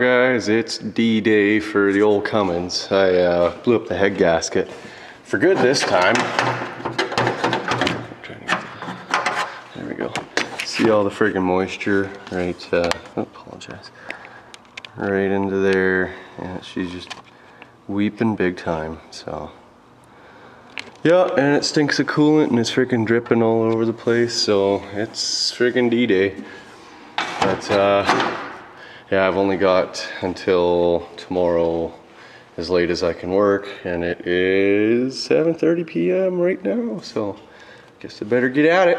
Guys, it's D-Day for the old Cummins. I blew up the head gasket for good this time. There we go. See all the friggin' moisture right, apologize. Right into there. Yeah, she's just weeping big time, so. Yeah, and it stinks of coolant and it's freaking dripping all over the place, so it's freaking D-Day. But, yeah, I've only got until tomorrow as late as I can work, and it is 7:30 p.m. right now, so guess I better get at it.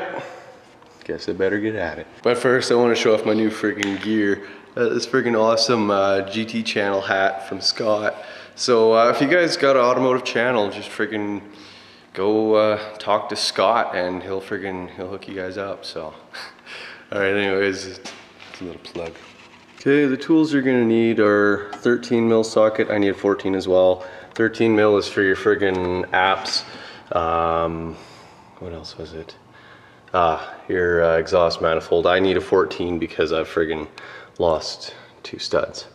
But first I want to show off my new freaking gear. This freaking awesome GT channel hat from Scott. So if you guys got an automotive channel, just freaking go talk to Scott and he'll hook you guys up, so. Alright, anyways, it's a little plug. Okay, the tools you're gonna need are 13 mil socket. I need a 14 as well. 13 mil is for your friggin' apps. What else was it? Your exhaust manifold. I need a 14 because I've friggin' lost 2 studs.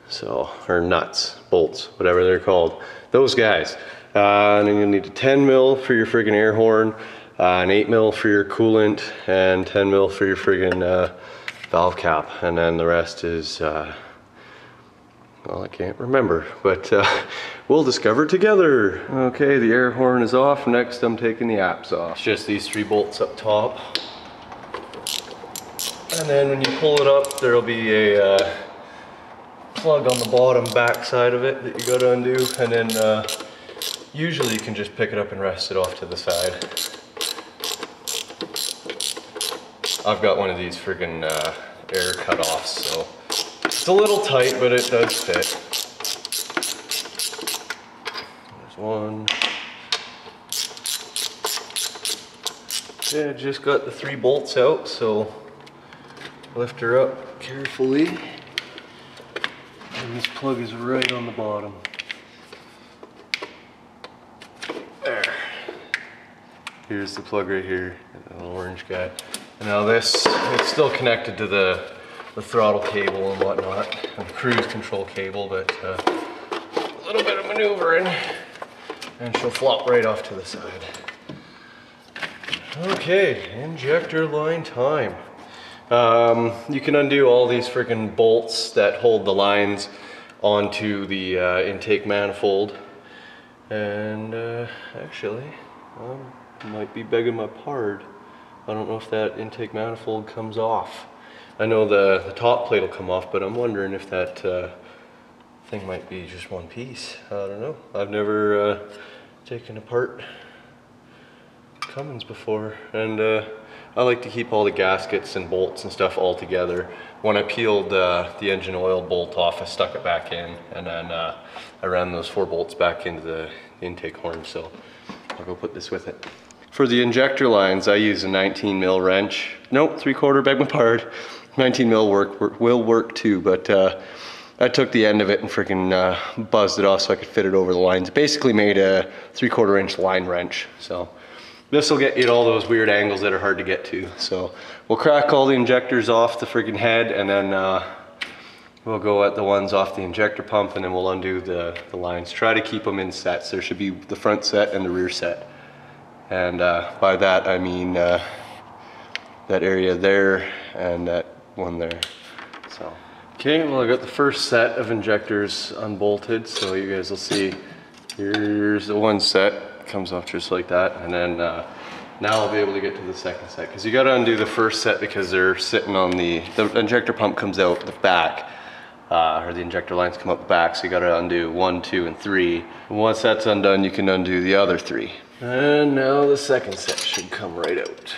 So, or nuts, bolts, whatever they're called. Those guys. And then you'll need a 10 mil for your friggin' air horn, an 8 mil for your coolant, and 10 mil for your friggin' valve cap, and then the rest is well, I can't remember, but we'll discover together. Okay, the air horn is off. Next I'm taking the apps off. It's just these 3 bolts up top, and then when you pull it up there'll be a plug on the bottom back side of it that you gotta undo, and then usually you can just pick it up and rest it off to the side. I've got one of these friggin' air cutoffs, so it's a little tight, but it does fit. There's one. Yeah, just got the 3 bolts out, so lift her up carefully. And this plug is right on the bottom. There. Here's the plug right here, the little orange guy. And now this, it's still connected to the throttle cable and whatnot, and the cruise control cable, but a little bit of maneuvering, and she'll flop right off to the side. Okay, injector line time. You can undo all these freaking bolts that hold the lines onto the intake manifold, and actually, I might be begging my pardon. I don't know if that intake manifold comes off. I know the top plate will come off, but I'm wondering if that thing might be just one piece. I don't know. I've never taken apart Cummins before, and I like to keep all the gaskets and bolts and stuff all together. When I peeled the engine oil bolt off, I stuck it back in, and then I ran those 4 bolts back into the intake horn, so I'll go put this with it. For the injector lines, I use a 19 mil wrench. Nope, 3/4, beg my pardon. 19 mil will work too, but I took the end of it and freaking buzzed it off so I could fit it over the lines. Basically made a 3/4 inch line wrench. So this will get you at all those weird angles that are hard to get to. So we'll crack all the injectors off the freaking head, and then we'll go at the ones off the injector pump, and then we'll undo the lines. Try to keep them in sets. There should be the front set and the rear set. And by that I mean that area there and that one there. So okay, well I got the first set of injectors unbolted, so you guys will see. Here's the one set, comes off just like that, and then now I'll be able to get to the second set, because you got to undo the first set because they're sitting on the injector pump comes out the back, or the injector lines come up the back, so you got to undo 1, 2, and 3. And once that's undone, you can undo the other 3. And now the second set should come right out.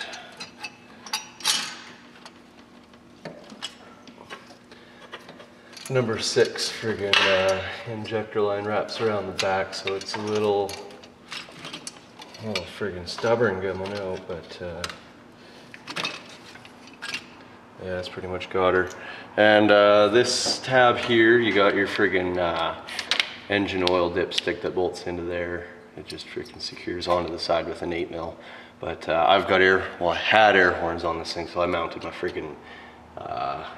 Number 6 friggin' injector line wraps around the back, so it's a little friggin' stubborn coming out, but yeah, that's pretty much got her. And this tab here, you got your friggin' engine oil dipstick that bolts into there. It just freaking secures onto the side with an 8 mil. But I've got I had air horns on this thing, so I mounted my freaking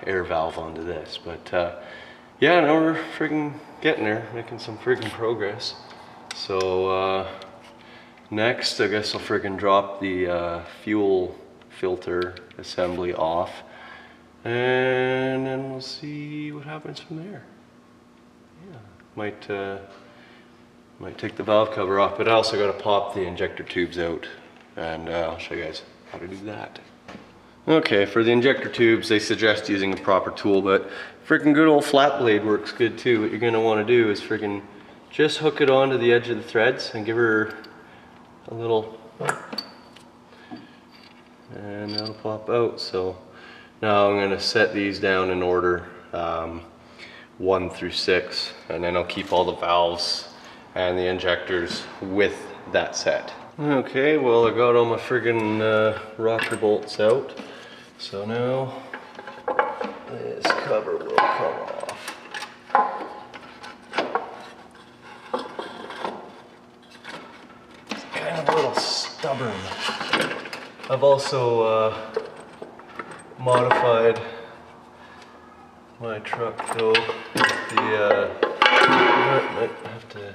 air valve onto this. But yeah, now we're friggin' getting there, making some friggin' progress. So next, I guess I'll friggin' drop the fuel filter assembly off, and then we'll see what happens from there. Yeah, might take the valve cover off, but I also got to pop the injector tubes out, and I'll show you guys how to do that. Okay, for the injector tubes, they suggest using a proper tool, but freaking good old flat blade works good too. What you're gonna want to do is freaking just hook it onto the edge of the threads and give her a little, and that'll pop out. So now I'm gonna set these down in order, 1 through 6, and then I'll keep all the valves and the injectors with that set. Okay, well I got all my friggin' rocker bolts out, so now this cover will come off. It's kind of a little stubborn. I've also modified my truck though. The might have to.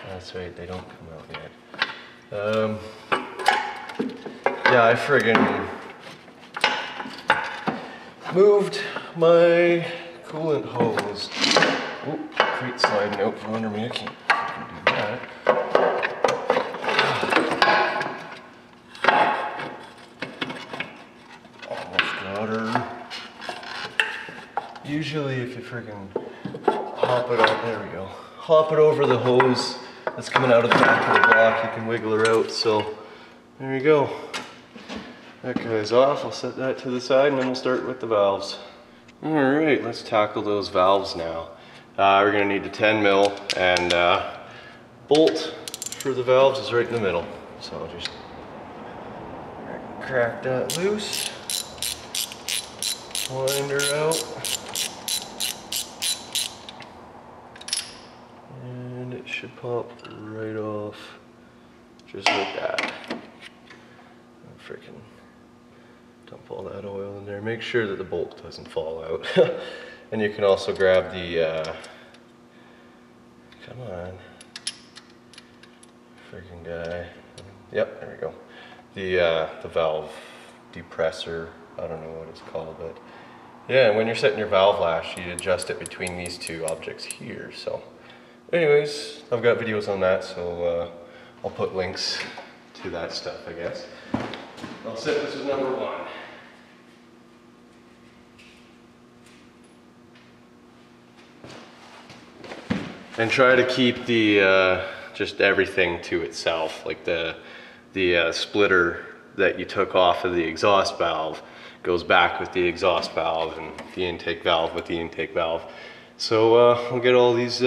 That's right, they don't come out yet. Yeah, I friggin' moved my coolant hose. Oh, crate sliding out from under me. I can't do that. Almost got her. Usually if you friggin' hop it on, there we go. Hop it over the hose that's coming out of the back of the block, you can wiggle her out. So there you go. That guy's off. I'll set that to the side and then we'll start with the valves. Alright, let's tackle those valves now. We're going to need the 10 mil, and bolt for the valves is right in the middle. So I'll just crack that loose, wind her out, and it should pop right off just like that. Freaking dump all that oil in there. Make sure that the bolt doesn't fall out. And you can also grab the come on, freaking guy. Yep, there we go. The valve depressor. I don't know what it's called, but yeah. When you're setting your valve lash, you adjust it between these two objects here. So, anyways, I've got videos on that, so I'll put links to that stuff, I guess. I'll set this as number 1. And try to keep the just everything to itself, like the splitter that you took off of the exhaust valve goes back with the exhaust valve, and the intake valve with the intake valve. So we'll get all these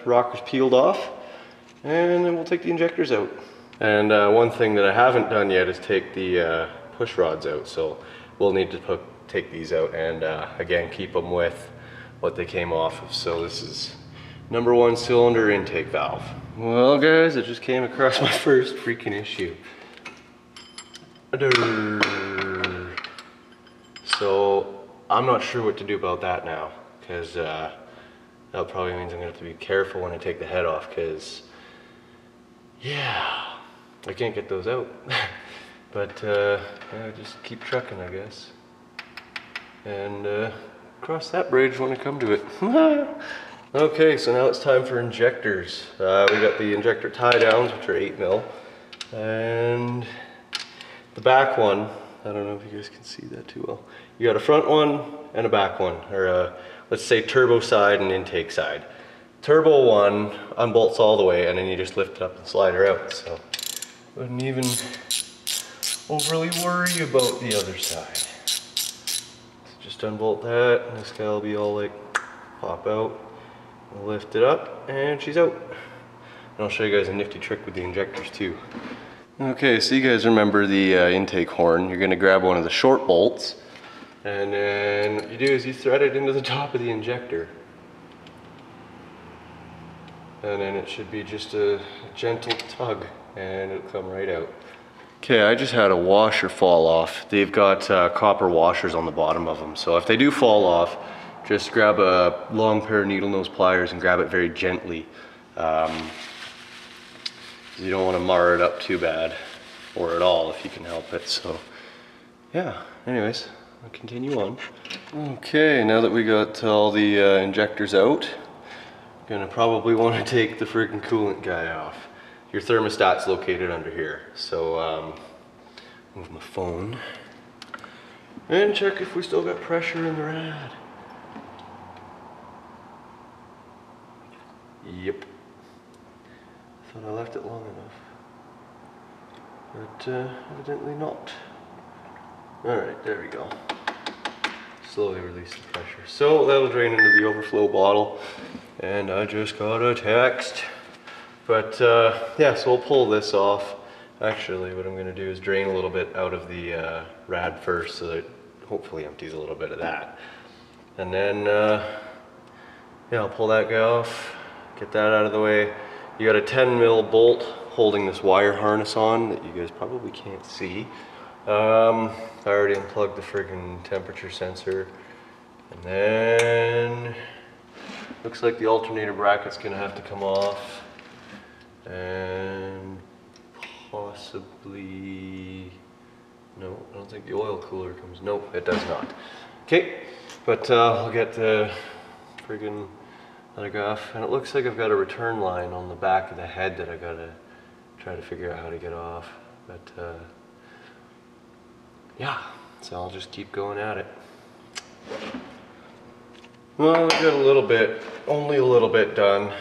rockers peeled off, and then we'll take the injectors out. And one thing that I haven't done yet is take the push rods out, so we'll need to take these out and again keep them with what they came off of. So this is number 1 cylinder intake valve. Well guys, I just came across my first freaking issue. So I'm not sure what to do about that now, because that probably means I'm going to have to be careful when I take the head off, because yeah, I can't get those out. But yeah, just keep trucking, I guess, and cross that bridge when I come to it. Okay, so now it's time for injectors. We got the injector tie downs, which are 8 mil, and the back one, I don't know if you guys can see that too well. You got a front one and a back one, or let's say turbo side and intake side. Turbo one unbolts all the way, and then you just lift it up and slide her out. So wouldn't even overly worry about the other side. So just unbolt that, and this guy will be all like pop out. We'll lift it up, and she's out. And I'll show you guys a nifty trick with the injectors too. Okay, so you guys remember the intake horn. You're gonna grab one of the short bolts, and then what you do is you thread it into the top of the injector. And then it should be just a gentle tug, and it'll come right out. Okay, I just had a washer fall off. They've got copper washers on the bottom of them, so if they do fall off, just grab a long pair of needle nose pliers and grab it very gently. You don't want to mar it up too bad, or at all if you can help it. So yeah, anyways, I'll continue on. Okay, now that we got all the injectors out, I'm gonna probably want to take the freaking coolant guy off. Your thermostat's located under here, so move my phone and check if we still got pressure in the rad. Yep. Thought I left it long enough, but evidently not. Alright, there we go. Slowly release the pressure. So that'll drain into the overflow bottle, and I just got a text. But yeah, so we'll pull this off. Actually, what I'm going to do is drain a little bit out of the rad first, so that it hopefully empties a little bit of that. And then, yeah, I'll pull that guy off, get that out of the way. You got a 10 mil bolt holding this wire harness on that you guys probably can't see. I already unplugged the friggin' temperature sensor. And then, looks like the alternator bracket's gonna have to come off. And possibly, no, I don't think the oil cooler comes, nope, it does not. Okay, but I'll get the friggin' other guy off, and it looks like I've got a return line on the back of the head that I gotta try to figure out how to get off. But yeah, so I'll just keep going at it. Well, I've got a little bit, only a little bit done.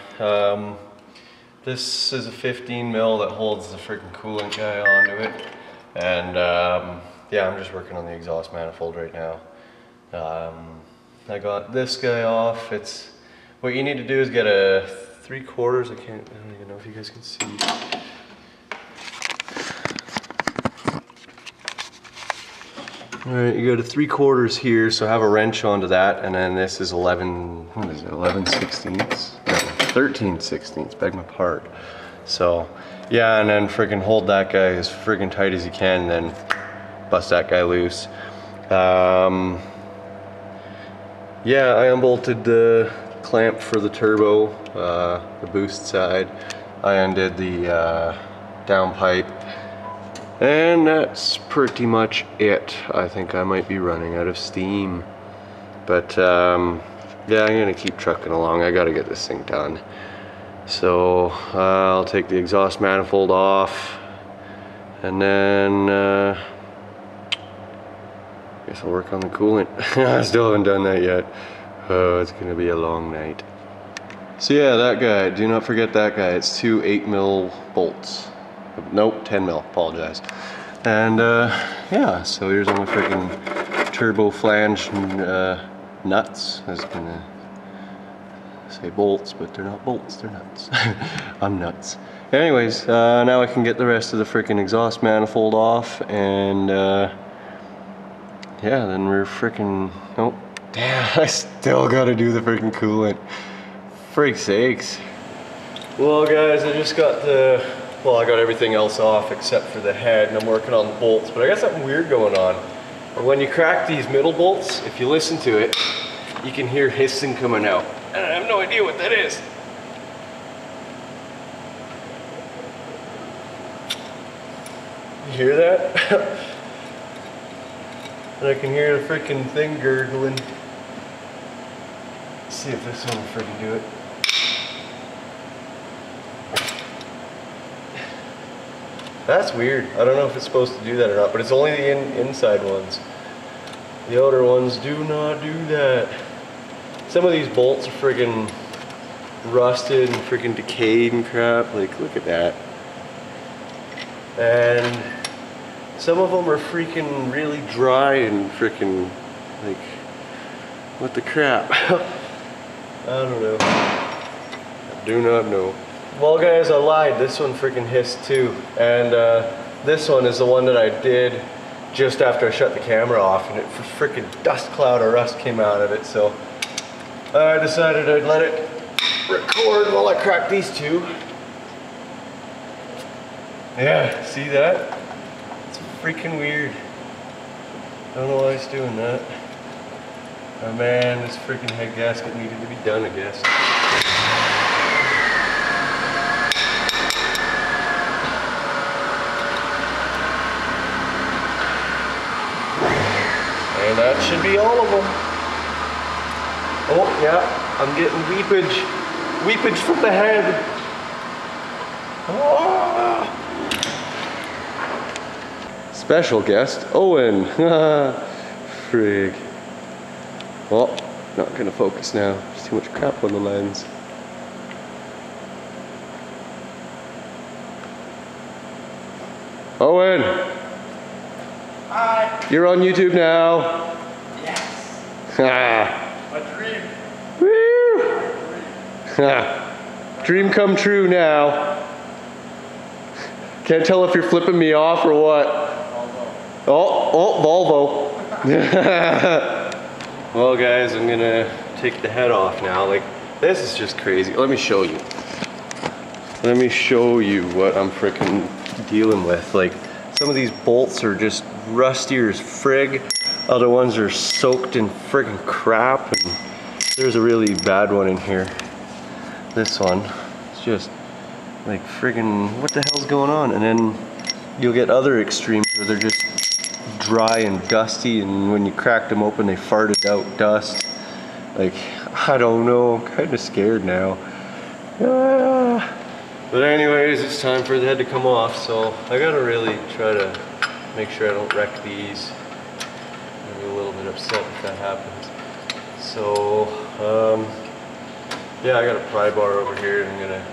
This is a 15 mil that holds the freaking coolant guy onto it, and yeah, I'm just working on the exhaust manifold right now. I got this guy off. It's what you need to do is get a 3/4. I don't even know if you guys can see. Alright, you go to 3/4 here, so have a wrench onto that, and then this is 11, what is it, 11/16? No, 13/16, beg my pardon. So, yeah, and then friggin' hold that guy as friggin' tight as you can, then bust that guy loose. Yeah, I unbolted the clamp for the turbo, the boost side. I undid the downpipe. And that's pretty much it. I think I might be running out of steam. But yeah, I'm gonna keep trucking along. I gotta get this thing done. So I'll take the exhaust manifold off, and then I guess I'll work on the coolant. I still haven't done that yet. Oh, it's gonna be a long night. So yeah, that guy, do not forget that guy. It's 2 8 mil bolts. Nope, 10 mil, apologize. And yeah, so here's all my freaking turbo flange nuts. I was gonna say bolts, but they're not bolts, they're nuts. I'm nuts. Anyways, now I can get the rest of the freaking exhaust manifold off, and yeah, then we're freaking, oh, damn, I still gotta do the freaking coolant. Freak sakes. Well guys, I just got well, I got everything else off except for the head, and I'm working on the bolts, but I got something weird going on. When you crack these middle bolts, if you listen to it, you can hear hissing coming out. And I have no idea what that is. You hear that? And I can hear the freaking thing gurgling. Let's see if this one will freaking do it. That's weird. I don't know if it's supposed to do that or not, but it's only the inside ones. The outer ones do not do that. Some of these bolts are friggin' rusted and friggin' decayed and crap. Like, look at that. And some of them are freaking really dry and freaking, like, what the crap? I don't know. I do not know. Well guys, I lied. This one freaking hissed too. And this one is the one that I did just after I shut the camera off, and it freaking dust cloud of rust came out of it. So I decided I'd let it record while I cracked these two. Yeah, see that? It's freaking weird. I don't know why it's doing that. Oh man, this freaking head gasket needed to be done, I guess. And that should be all of them. Oh yeah, I'm getting weepage from the head. Oh. Special guest, Owen. Frig. Oh, not gonna focus now. There's too much crap on the lens. Owen! Hi! You're on YouTube now. Yes! Ah. My dream! Woo! My dream! Ha. Dream come true now. Can't tell if you're flipping me off or what. Oh, Volvo. Well guys, I'm gonna take the head off now. Like, this is just crazy. Let me show you. Let me show you what I'm freaking dealing with. Like, some of these bolts are just rustier as frig. Other ones are soaked in friggin' crap. And there's a really bad one in here. This one. It's just like friggin', what the hell's going on? And then you'll get other extremes where they're just dry and gusty, and when you cracked them open they farted out dust. Like, I don't know, I'm kind of scared now. But anyways, it's time for the head to come off, so I gotta really try to make sure I don't wreck these. I'll be a little bit upset if that happens. So, yeah, I got a pry bar over here and I'm gonna,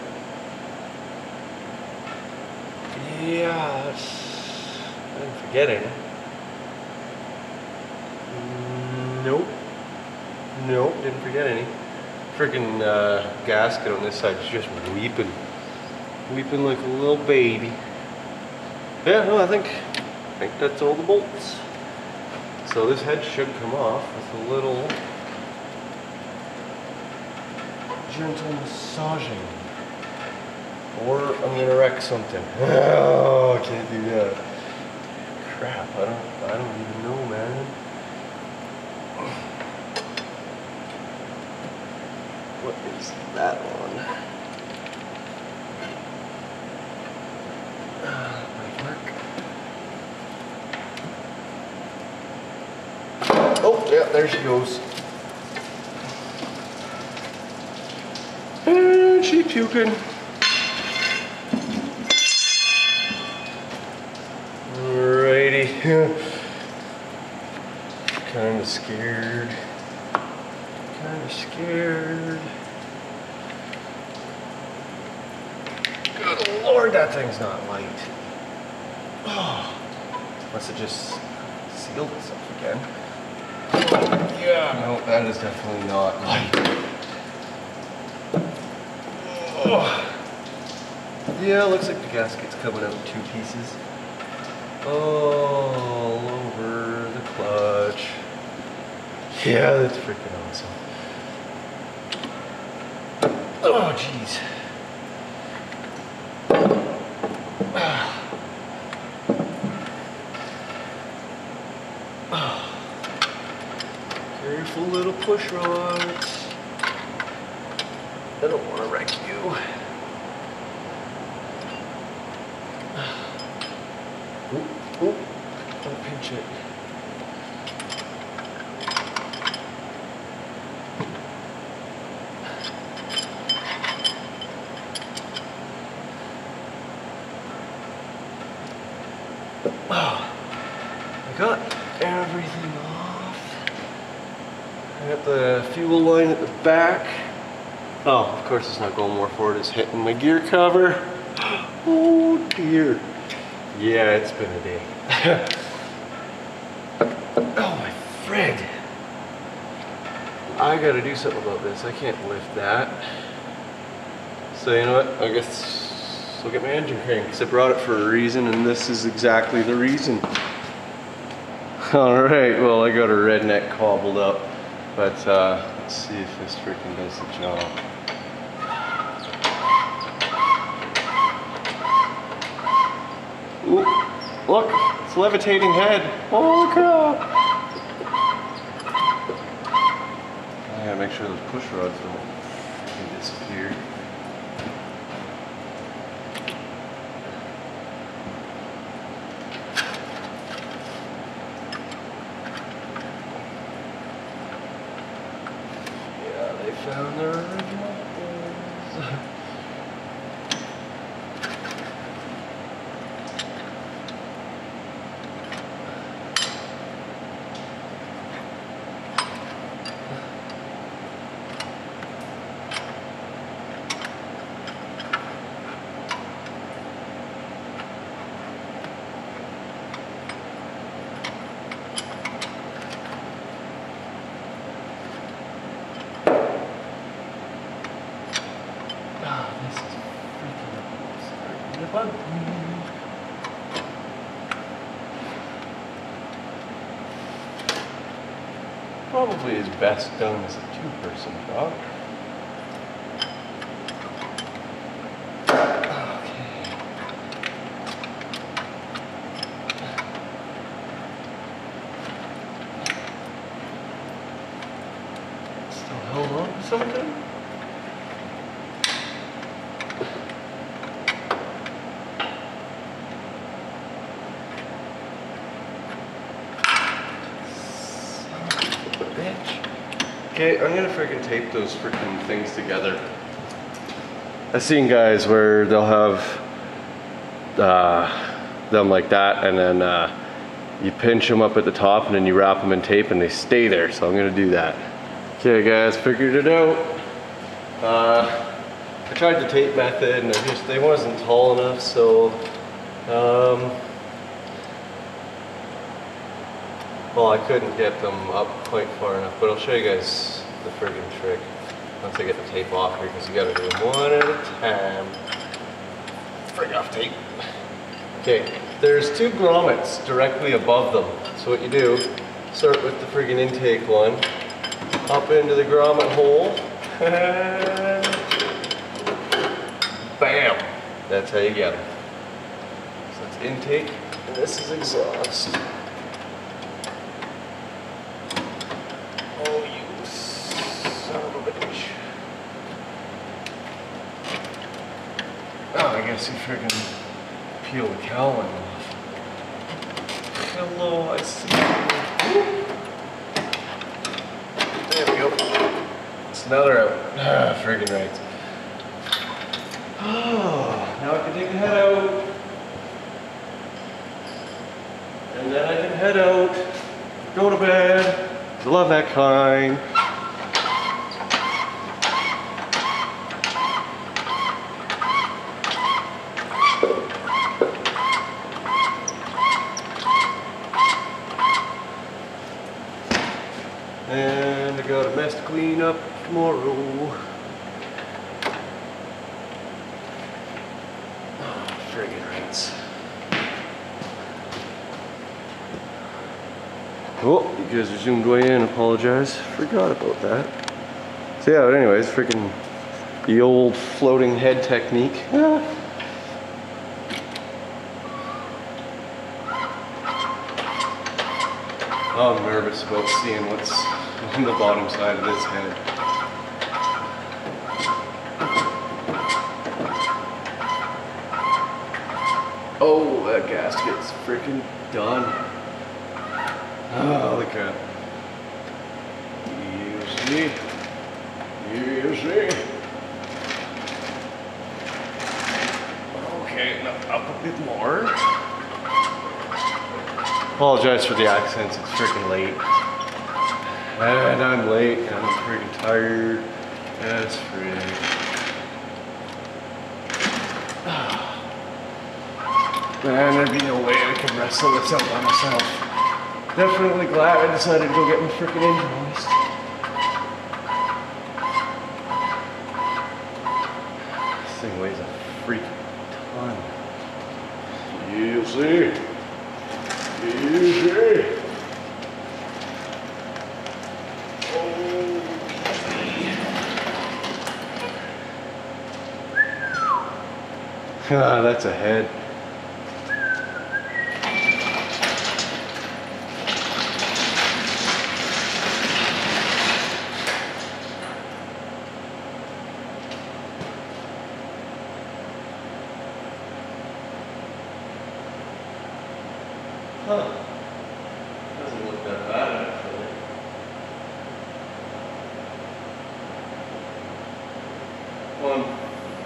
yeah, I didn't forget any. Nope. Nope, didn't forget any. Freaking gasket on this side is just weeping. Weeping like a little baby. Yeah, no, I think that's all the bolts. So this head should come off with a little gentle massaging. Or I'm gonna wreck something. Oh, I can't do that. Crap, I don't even know, man. What is that one? Might work. Oh, yeah, there she goes. And she puking. Alrighty. Kinda scared. Kinda scared. Good Lord, that thing's not light. Oh, unless it just sealed itself again. Oh, yeah, no, that is definitely not light. Oh. Yeah, looks like the gasket's coming out in 2 pieces. All over the clutch. Yeah, that's freaking awesome. Oh, jeez. Careful little push rods. I don't want to wreck you. Oop, oop. Don't pinch it. Oh, I got everything off. I got the fuel line at the back. Oh, of course it's not going more forward, it's hitting my gear cover. Oh dear. Yeah, it's been a day. Oh my frig. I gotta do something about this. I can't lift that. So you know what, I guess I'll get my engine crane, because I brought it for a reason, and this is exactly the reason. Alright, well I got a redneck cobbled up, but let's see if this freaking does the job. Ooh, look, it's levitating head. Oh crap! gotta make sure those push rods don't disappear. Yeah, they found their original holes. Probably is best done as a two-person job. Okay. Still held on to something? Okay, I'm gonna freaking tape those freaking things together. I've seen guys where they'll have them like that, and then you pinch them up at the top and then you wrap them in tape and they stay there, so I'm gonna do that. Okay guys, figured it out. I tried the tape method and they wasn't tall enough, so well, I couldn't get them up quite far enough, but I'll show you guys the friggin' trick once I get the tape off here, because you gotta do them one at a time. Frig off tape. Okay, there's two grommets directly above them. So what you do, start with the friggin' intake one, up into the grommet hole, and bam! That's how you get them. So that's intake, and this is exhaust. Oh, you son of a bitch. Oh, I guess you friggin' peel the cowling off. Hello, I see you. There we go. It's another out. Ah, friggin' right. Oh, now I can take the head out. And then I can head out, go to bed. I love that kind. And I got a mess to clean up tomorrow. Oh, friggin' rights. Oh, you guys are zoomed way in, apologize. Forgot about that. So yeah, but anyways, freaking the old floating head technique. Ah. Oh, I'm nervous about seeing what's on the bottom side of this head. Oh, that gasket's freaking done. Oh, look at it. Easy. Okay, now up a bit more. Apologize for the accents, it's freaking late. And I'm late, and I'm freaking tired. That's frig. Man, there'd be no way I could wrestle this out by myself. Definitely glad I decided to go get my freaking engine hoist. This thing weighs a freaking ton. Easy. Ah, that's a head. Huh. Doesn't look that bad actually. On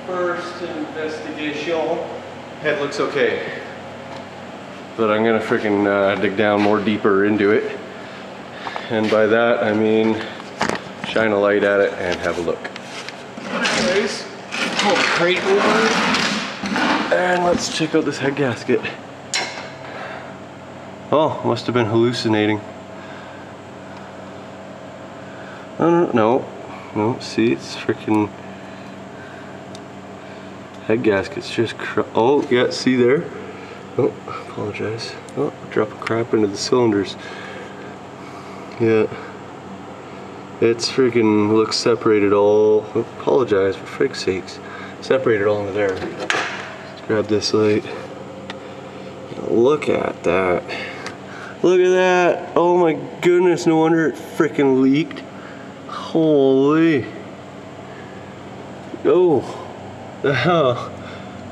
first investigation, head looks okay. But I'm gonna freaking dig down more deeper into it. And by that I mean shine a light at it and have a look. Anyways, pull the crate over and let's check out this head gasket. Oh, must have been hallucinating. Oh, no, see, it's freaking head gasket's just oh, yeah, see there? Oh, apologize. Oh, dropping crap into the cylinders. Yeah. It's freaking looks separated all. Oh, apologize for frig's sakes. Separated all into there. Let's grab this light. Look at that. Look at that. Oh my goodness, no wonder it freaking leaked. Holy. Oh. Oh.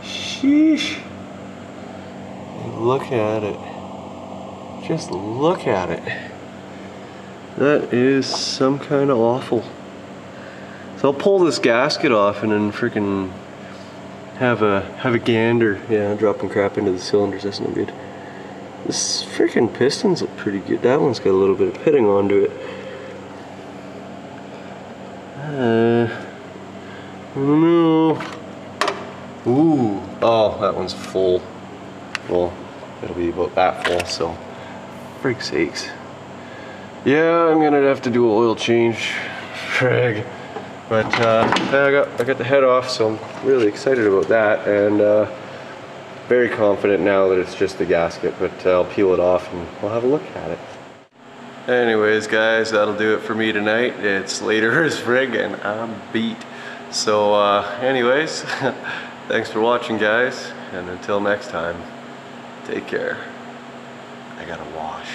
Sheesh. Look at it. Just look at it. That is some kind of awful. So I'll pull this gasket off and then freaking have a gander. Yeah, dropping crap into the cylinders, that's no good. This freaking pistons look pretty good. That one's got a little bit of pitting onto it. I don't know. Ooh, oh, that one's full. Well, it'll be about that full, so frig's sakes. Yeah, I'm gonna have to do an oil change, frig. But I got the head off, so I'm really excited about that, and very confident now that it's just the gasket. But I'll peel it off and we'll have a look at it. Anyways, guys, that'll do it for me tonight. It's later as frig, and I'm beat. So, anyways, thanks for watching, guys, and until next time, take care. I gotta wash.